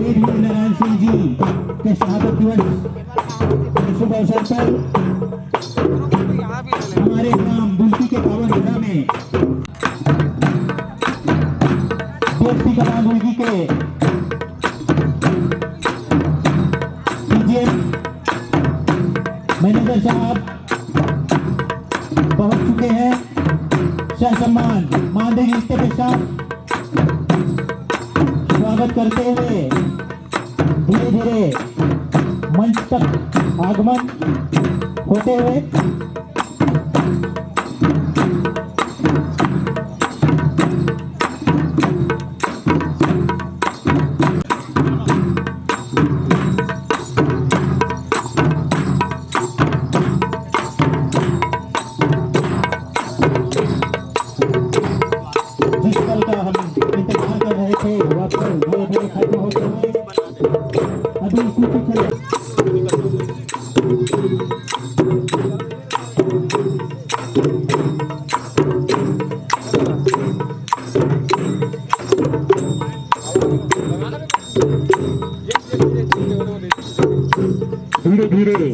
वीर नारायण सिंह जी के शहादत दिवस शुभ अवसर पर हमारे ग्राम दुलकी के पावन धरा में DSP कमान दुलकी के मैनेजर साहब पहुंच चुके हैं। सह सम्मान मानदेय रिश्ते के साथ स्वागत करते हुए धीरे धीरे मंच तक आगमन होते हुए धीरे धीरे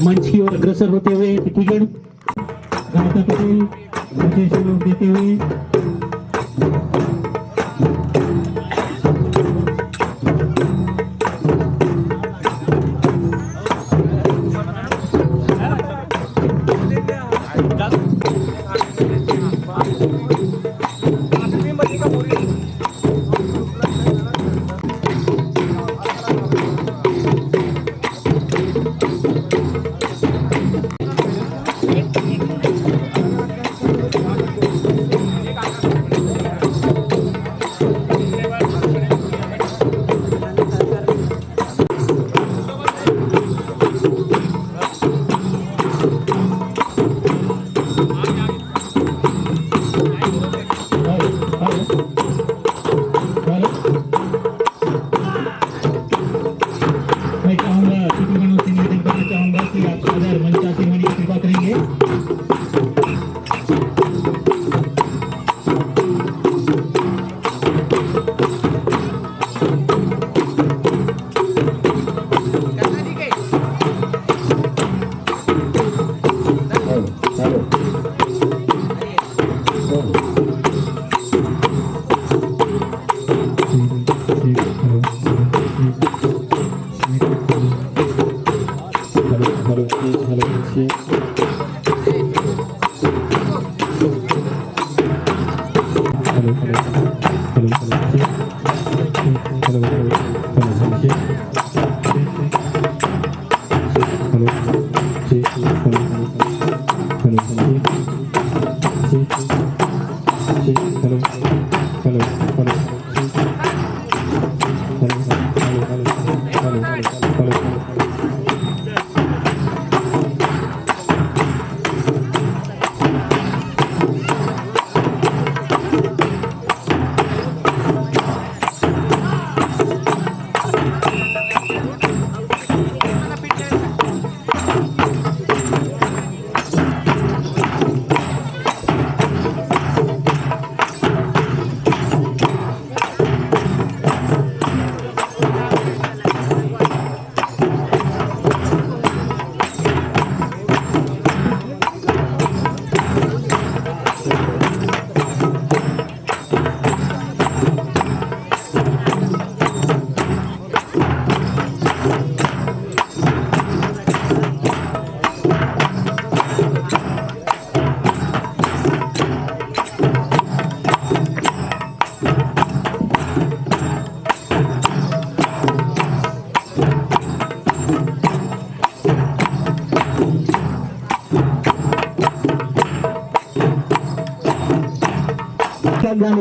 मंच की ओर अग्रसर होते हुए तिथिगण राधा पटेल विशेष सहयोग देते हुए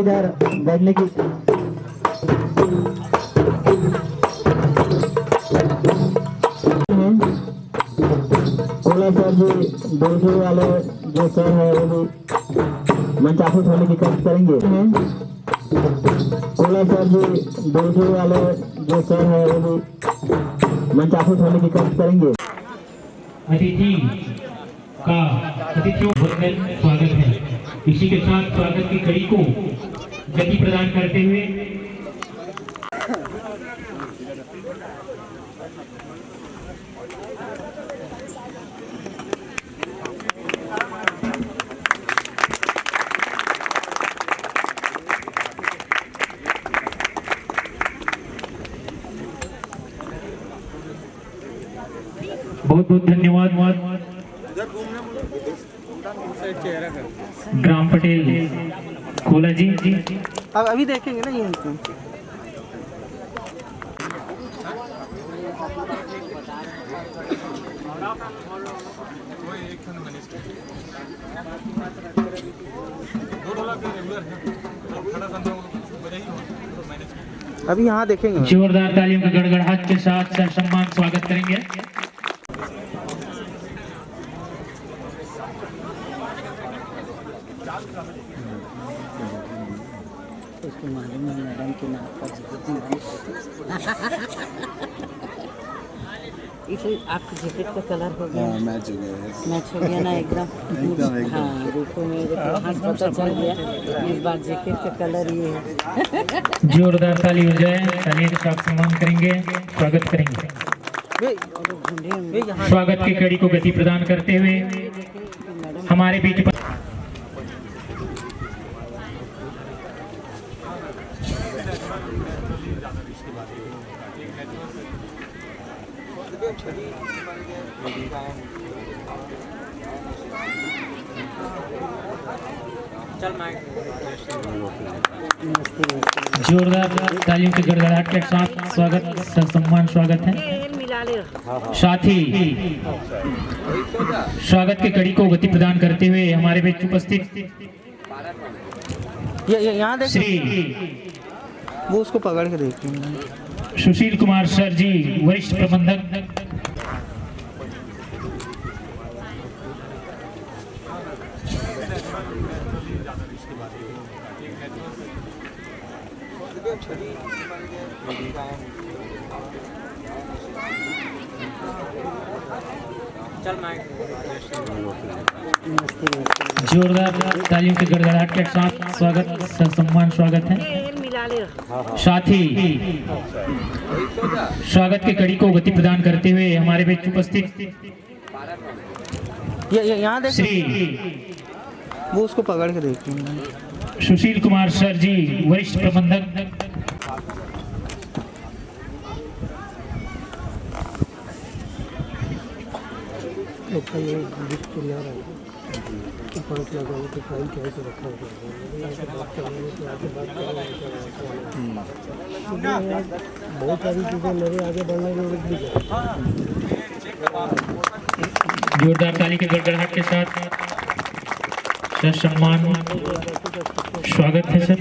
इधर बैठने की कोला सर जी दूसरे वाले जो सर है वो भी मंचाफित होने की कोशिश करेंगे। कोला सर जी दूसरे वाले जो सर है वो भी मंचाफित होने की कोशिश करेंगे। अतिथि का अतिथियों का स्वागत है। इसी के साथ स्वागत की कड़ी को गति प्रदान करते हुए बहुत बहुत धन्यवाद। ग्राम पटेल खोला जी। अब अभी देखेंगे ना ये अभी यहाँ देखेंगे। जोरदार तालियों के गड़गड़ाहट के साथ सम्मान स्वागत करेंगे। उसको मालूम है मैडम की नाक का इसे आपके जैकेट का कलर हो गया। मैच हो गया ना एकदम। हाँ देखो मेरे को हाथ पता चल गया इस बार जैकेट का कलर ये है। जोरदार ताली हो जाए, तालियों के साथ सम्मान करेंगे, स्वागत करेंगे। स्वागत की कड़ी को गति प्रदान करते हुए हमारे बीच जोरदार तालियों के गड़गड़ाहट के साथ सम्मान स्वागत है। साथ ही स्वागत की कड़ी को गति प्रदान करते हुए हमारे बीच उपस्थित यहाँ श्री वो उसको पकड़ के देखते हैं। सुशील कुमार सर जी, वरिष्ठ प्रबंधक। जोरदार तालियों के गड़गड़ाहट के साथ सम्मान स्वागत है। साथ ही स्वागत की कड़ी को गति प्रदान करते हुए हमारे बीच उपस्थित यहाँ श्री वो उसको पकड़ के देखते हैं। सुशील कुमार सर जी, वरिष्ठ प्रबंधक। बहुत सारी चीजें मेरे आगे बढ़ने में रुक भी जोरदार ताली के गड़गड़ाहट के साथ सम्मान स्वागत है सर।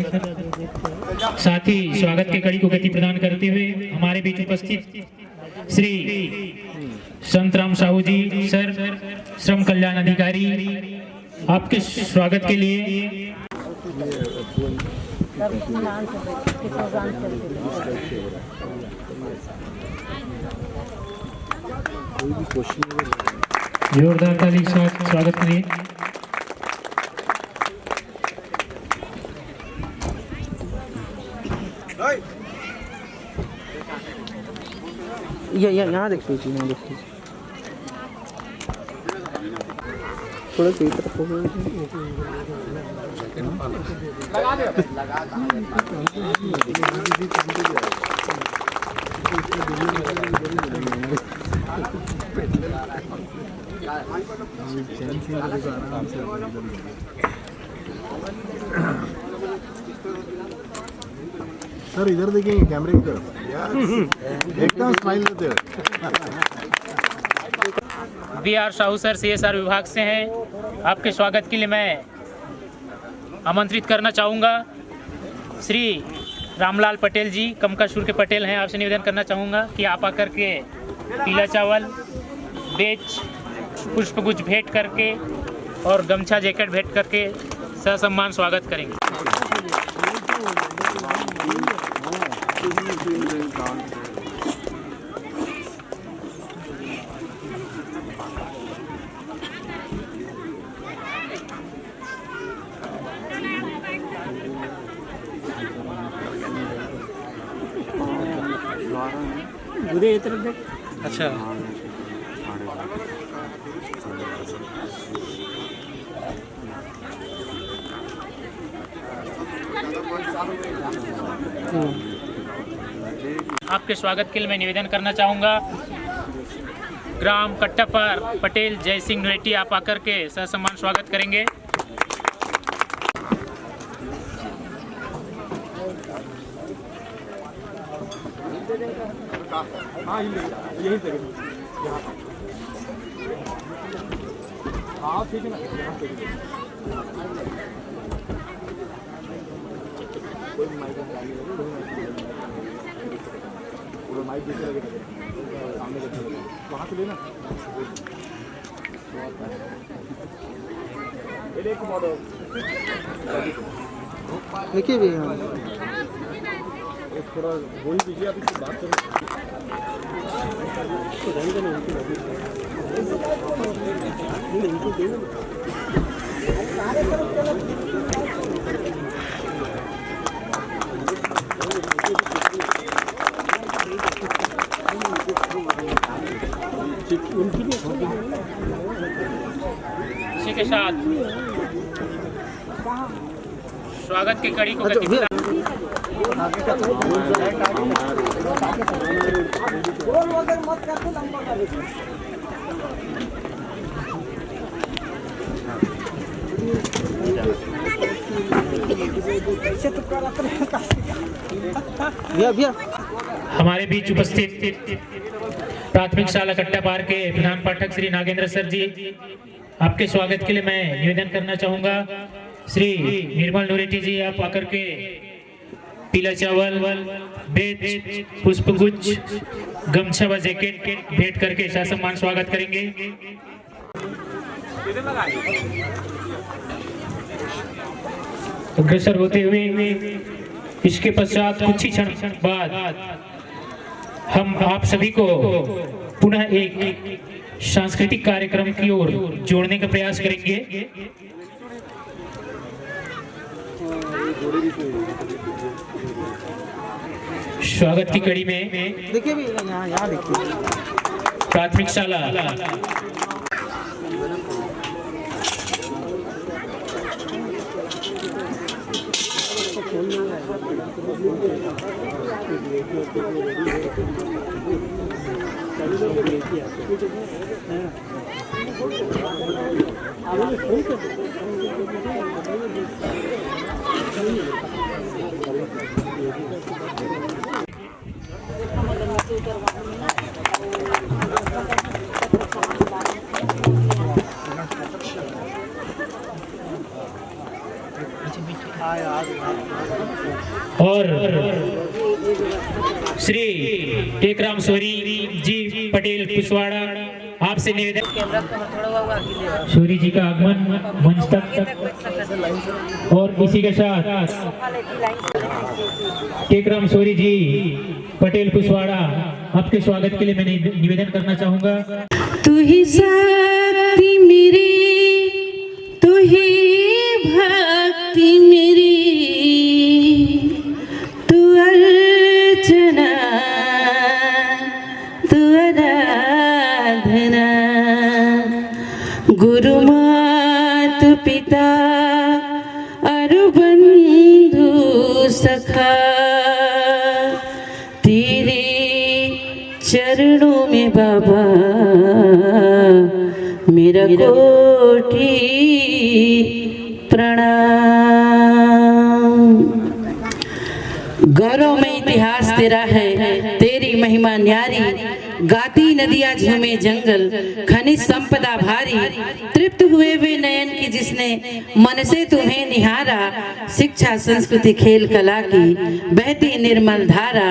साथ ही स्वागत की कड़ी को गति प्रदान करते हुए हमारे बीच उपस्थित श्री संतराम साहू जी सर, श्रम कल्याण अधिकारी, आपके स्वागत के लिए जोरदार ताली के साथ स्वागत करिए। यहाँ देख लीजिए, यहाँ देख लीजिए। थोड़ा सही तरफ हो सर इधर देखिए कैमरे की तरफ, एकदम स्माइल देते हो। BR साहू सर CSR विभाग से हैं। आपके स्वागत के लिए मैं आमंत्रित करना चाहूँगा श्री रामलाल पटेल जी, कमकाशुर के पटेल हैं। आपसे निवेदन करना चाहूँगा कि आप आकर के पीला चावल, बेच, पुष्पगुच्छ भेंट करके और गमछा जैकेट भेंट करके ससम्मान स्वागत करेंगे। ये तरफ देख। अच्छा आपके स्वागत के लिए मैं निवेदन करना चाहूँगा ग्राम कट्टापार पटेल जय सिंह रेड्डी आप आकर के ससम्मान स्वागत करेंगे। देखिए भी थोड़ा वही दीजिए, आप इससे बात करें। इसी के साथ स्वागत की कड़ी को गति प्रदान भैया हमारे बीच उपस्थित प्राथमिक शाला कट्टापार के प्रधान पाठक श्री नागेंद्र सर जी, आपके स्वागत के लिए मैं निवेदन करना चाहूंगा। श्री निर्मल नूरेटी जी आप आकर के पीला चावल, बेच, पुष्पगुच्छ, गमछा व जैकेट भेंट करके ससम्मान स्वागत करेंगे। अग्रसर होते हुए इसके पश्चात कुछ ही क्षण बाद हम आप सभी को पुनः एक सांस्कृतिक कार्यक्रम की ओर जोड़ने का प्रयास करेंगे। स्वागत की कड़ी में देखिए भी यहाँ देखिए प्राथमिक शाला और श्री टेकराम सोरी जी पटेल कुशवाड़ा आपसे निवेदन, सोरी जी का आगमन मंच तक और इसी के साथ टेकराम सोरी जी पटेल कुशवाड़ा आपके स्वागत के लिए मैं निवेदन करना चाहूंगा। तू ही शक्ति मेरी, तू ही भक्ति मेरी, तू अर्चना, तू आराधना, गुरु मातु पिता और बंधु सखा, तेरे चरणों में बाबा मेरा कोटि प्रणाम। गौरवमय इतिहास तेरा है, तेरी महिमा न्यारी, गाती नदियां झूमे जंगल, खनिज संपदा भारी, तृप्त हुए वे नयन की जिसने मन से तुम्हें निहारा, शिक्षा संस्कृति खेल कला की बहती निर्मल धारा,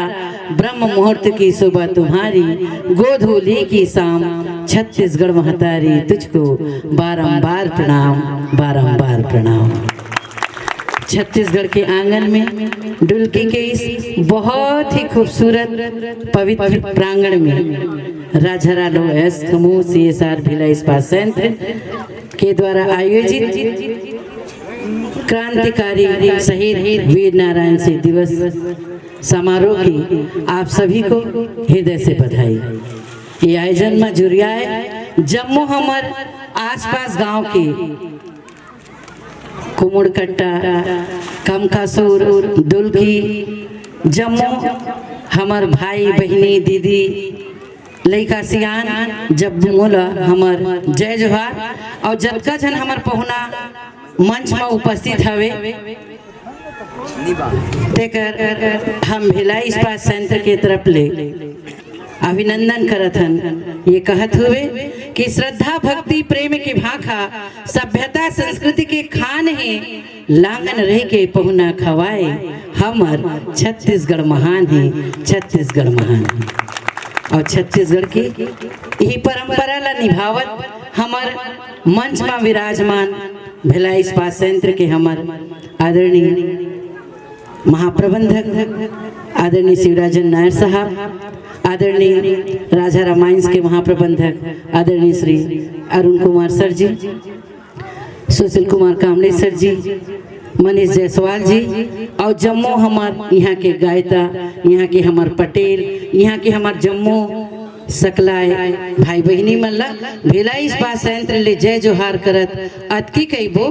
ब्रह्म मुहूर्त की सुबह तुम्हारी, गोधूली की शाम छत्तीसगढ़ महतारी, तुझको बारंबार प्रणाम, बारंबार प्रणाम। छत्तीसगढ़ के आंगन में डुलकी के इस बहुत ही खूबसूरत पवित्र प्रांगण में राजहरा लो एस समूह CSR भिलाई इस्पात संयंत्र के द्वारा आयोजित क्रांतिकारी शहीद वीर नारायण सिंह दिवस समारोह की आप सभी को हृदय से बधाई। ये आयोजन में जुड़ियाए जम्मू हमर आसपास गांव के कुमुड़कट्टा, कमकासूर, दुलकी, जम्मू हमर भाई बहनी दीदी लइका सियान जब मोला हमर जय जोहार और जतका जन हमर पहुना मंच में उपस्थित हवे तेकर हम भिलाई इस्पात संयंत्र के तरफ ले अभिनंदन करत हन। ये कहत हुए कि श्रद्धा भक्ति प्रेम के भाखा सभ्यता संस्कृति के खान है लांगन रह के पहुना खवाए हमर छत्तीसगढ़ महान है, छत्तीसगढ़ महान है। और छत्तीसगढ़ की यही परंपरा ला निभावत हमर मंच में विराजमान भिलाई इस्पात संयंत्र के हमर आदरणीय महाप्रबंधक आदरणीय शिवराजन नायर साहब, आदरणीय राजा रामायंस के महाप्रबंधक आदरणीय श्री अरुण कुमार सर जी, सुशील कुमार कामले सर जी, मनीष जायसवाल जी और जम्मू हमार यहाँ के गायता, यहाँ के हमार पटेल, यहाँ के हमार जम्मू सकलाए भाई बहनी मल्ला भिलाई इस्पात संयंत्र ले जय जोहार करत अतकी कईबो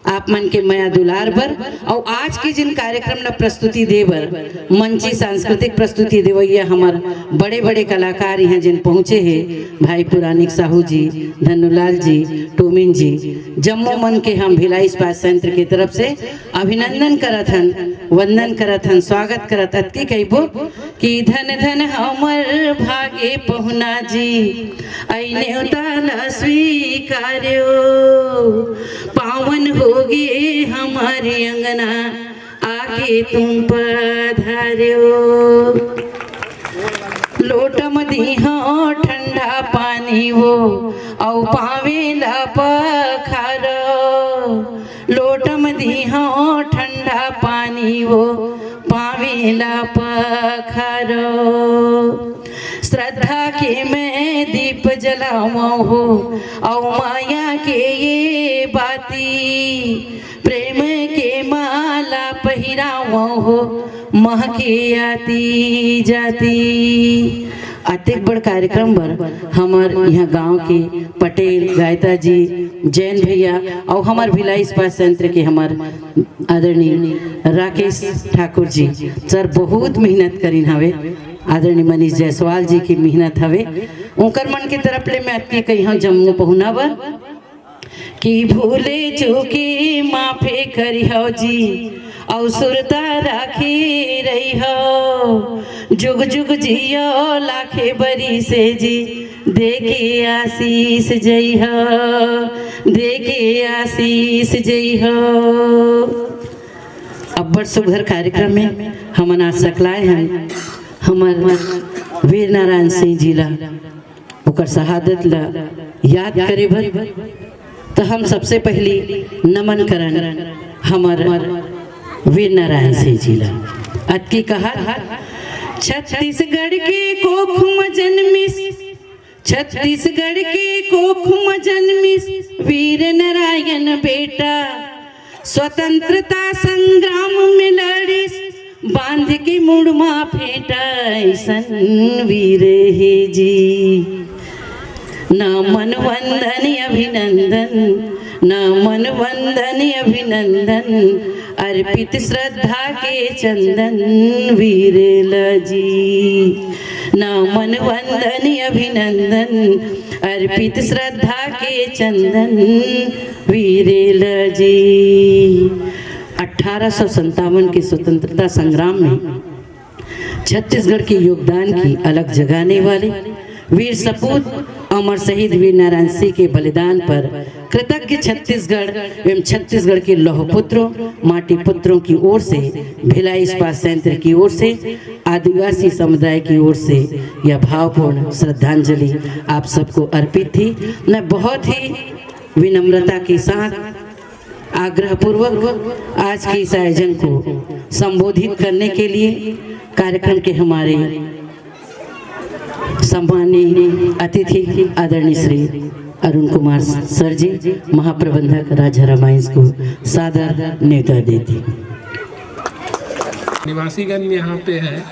आप मन के माया दुलार बर और आज के जिन कार्यक्रम न प्रस्तुति देवर मंची सांस्कृतिक प्रस्तुति देवैया हमार बड़े बड़े कलाकार यहाँ जिन पहुँचे हैं भाई पुरानिक साहू जी, धनुलाल जी, टोमिन जी, जम्मू मन के हम भिलाई इस्पात संयंत्र की तरफ से अभिनंदन करत हन, वंदन करत हन, स्वागत करत अतकी कईबो कि धन धन हमर भागे पहुना जी आईने उताला स्वीकार्यो पावन होगे हमारे अंगना आके तुम पधार्यो लोटम दीहो ठंडा पानी वो औ पावेला पखारो लोटम दीहो ठंडा पानी वो पावेला पखारो श्रद्धा के मैं दीप जलावा हो औ माया के ये बाती प्रेम के माला पहिरावा हो महके आती जाती। अत्यक बड़ कार्यक्रम पर हमार यहाँ गांव के पटेल गायता जी, जैन भैया और हमार भिलाई इस्पात संयंत्र के हमार आदरणीय राकेश ठाकुर जी सर बहुत मेहनत करीन हवे, आदरणीय मनीष जायसवाल जी की मेहनत हवे उनकर मन के तरफ ले मैं अतकी कहीं जम्मू पहुना बर कि भूले चूके माफे करी हो जी और सुरता राखी रही हो जुग जुग जियो लाखे बरी से जी देखे आशीष जई हो देखे आशीष जई हो। अब्बड़ सुघर कार्यक्रम में हमन आज सकलाए हैं हमार वीर नारायण सिंह जी ला ओकर शहादत ला याद करे भर तो हम सबसे पहली नमन करन हमार वीर नारायण सिंह जी ला अतकी कहा छत्तीसगढ़ के कोखुम जन्मिस छत्तीसगढ़ के कोखुम जन्मिस वीर नारायण बेटा स्वतंत्रता संग्राम में लड़िस बांध के मुड़मा फेंटा ऐसन वीर हे जी ना मन वंदन अभिनंदन ना मन वंदन अभिनंदन अर्पित श्रद्धा के चंदन वीर लजी ना मन वंदन अभिनंदन अर्पित श्रद्धा के चंदन वीर लजी। 1857 के स्वतंत्रता संग्राम में छत्तीसगढ़ के योगदान की अलग जगाने वाले वीर सपूत अमर शहीद वीर नारायण सिंह के बलिदान पर कृतज्ञ छत्तीसगढ़ एवं छत्तीसगढ़ के लौह पुत्रों माटी पुत्रों की ओर से भिलाई इस्पात संयंत्र की ओर से आदिवासी समुदाय की ओर से यह भावपूर्ण श्रद्धांजलि आप सबको अर्पित थी। मैं बहुत ही विनम्रता के साथ आग्रह पूर्वक आज के इस आयोजन को संबोधित करने के लिए कार्यक्रम के हमारे सम्माननीय अतिथि आदरणीय श्री अरुण कुमार सर जी महाप्रबंधक राजा रामायंस को सादर न्योता देती। निवासीगण यहाँ पे हैं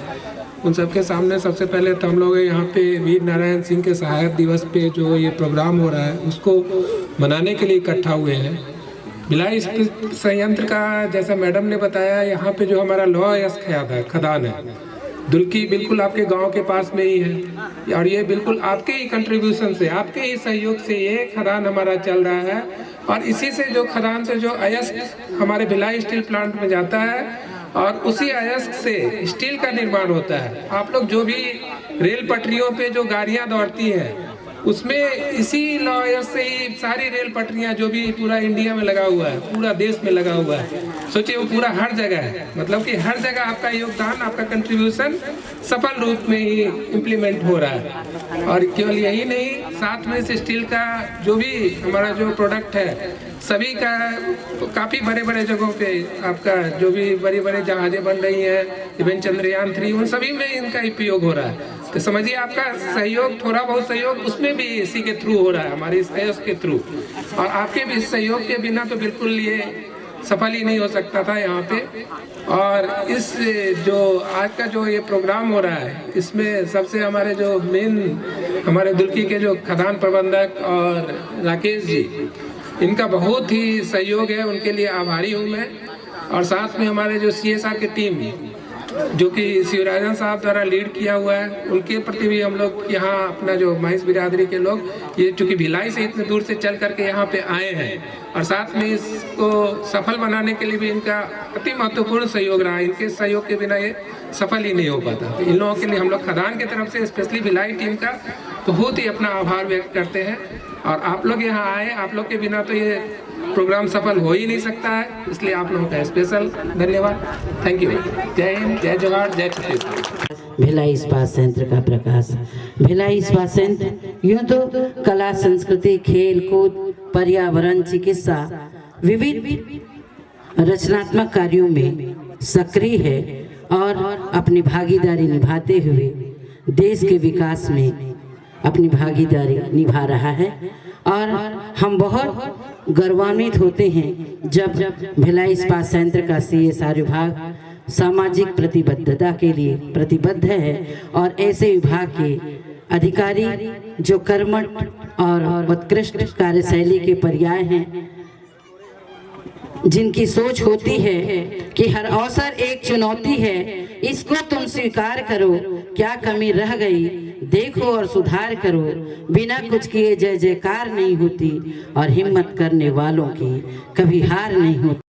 उन सबके सामने सबसे पहले तो हम लोग यहाँ पे वीर नारायण सिंह के सहायक दिवस पे जो ये प्रोग्राम हो रहा है उसको मनाने के लिए इकट्ठा हुए हैं। भिलाई संयंत्र का जैसा मैडम ने बताया यहाँ पे जो हमारा लौह अयस्क खदान है दुल्की बिल्कुल आपके गांव के पास में ही है और ये बिल्कुल आपके ही कंट्रीब्यूशन से, आपके ही सहयोग से ये खदान हमारा चल रहा है। और इसी से जो खदान से जो अयस्क हमारे भिलाई स्टील प्लांट में जाता है और उसी अयस्क से स्टील का निर्माण होता है। आप लोग जो भी रेल पटरियों पे जो गाड़ियां दौड़ती हैं उसमें इसी लॉयर से ही सारी रेल पटरियां जो भी पूरा इंडिया में लगा हुआ है, पूरा देश में लगा हुआ है, सोचिए वो पूरा हर जगह है। मतलब कि हर जगह आपका योगदान, आपका कंट्रीब्यूशन सफल रूप में ही इम्प्लीमेंट हो रहा है। और केवल यही नहीं, साथ में से स्टील का जो भी हमारा जो प्रोडक्ट है सभी का काफ़ी बड़े बड़े जगहों पे आपका जो भी बड़ी बड़ी जहाज़ें बन रही हैं, इवन चंद्रयान 3, उन सभी में इनका उपयोग हो रहा है। तो समझिए आपका सहयोग, थोड़ा बहुत सहयोग उसमें भी इसी के थ्रू हो रहा है, हमारे इस सहयोग के थ्रू। और आपके भी सहयोग के बिना तो बिल्कुल ये सफल ही नहीं हो सकता था यहाँ पे। और इस जो आज का जो ये प्रोग्राम हो रहा है इसमें सबसे हमारे जो मेन हमारे दुल्की के जो खदान प्रबंधक और राकेश जी, इनका बहुत ही सहयोग है, उनके लिए आभारी हूँ मैं। और साथ में हमारे जो CSR की टीम जो कि शिवराजन साहब द्वारा लीड किया हुआ है, उनके प्रति भी हम लोग यहाँ अपना जो महिष बिरादरी के लोग ये चूँकि भिलाई से इतने दूर से चल करके यहाँ पे आए हैं और साथ में इसको सफल बनाने के लिए भी इनका अति महत्वपूर्ण सहयोग रहा है। इनके सहयोग के बिना ये सफल ही नहीं हो पाता। तो इन लोगों के लिए हम लोग खदान की तरफ से स्पेशली भिलाई टीम का बहुत ही अपना आभार व्यक्त करते हैं। और आप लोग यहाँ आए, आप लोग के बिना तो ये प्रोग्राम सफल हो ही नहीं सकता है, इसलिए आप लोगों का स्पेशल धन्यवाद। Thank you. जय हिंद, जय जोहार, जय छत्तीसगढ़। भिलाई इस्पात संयंत्र का प्रकाश। भिलाई इस्पात संयंत्र यूं तो कला, संस्कृति, खेल कूद, पर्यावरण, चिकित्सा, विविध रचनात्मक कार्यों में सक्रिय है और अपनी भागीदारी निभाते हुए देश के विकास में अपनी भागीदारी निभा रहा है। और हम बहुत गौरवान्वित होते हैं जब भिलाई इस्पात संयंत्र का CSR विभाग सामाजिक प्रतिबद्धता के लिए प्रतिबद्ध है और ऐसे विभाग के अधिकारी जो कर्मठ और उत्कृष्ट कार्यशैली के पर्याय हैं, जिनकी सोच होती है कि हर अवसर एक चुनौती है, इसको तुम स्वीकार करो, क्या कमी रह गई देखो और सुधार करो, बिना कुछ किए जय जयकार नहीं होती और हिम्मत करने वालों की कभी हार नहीं होती।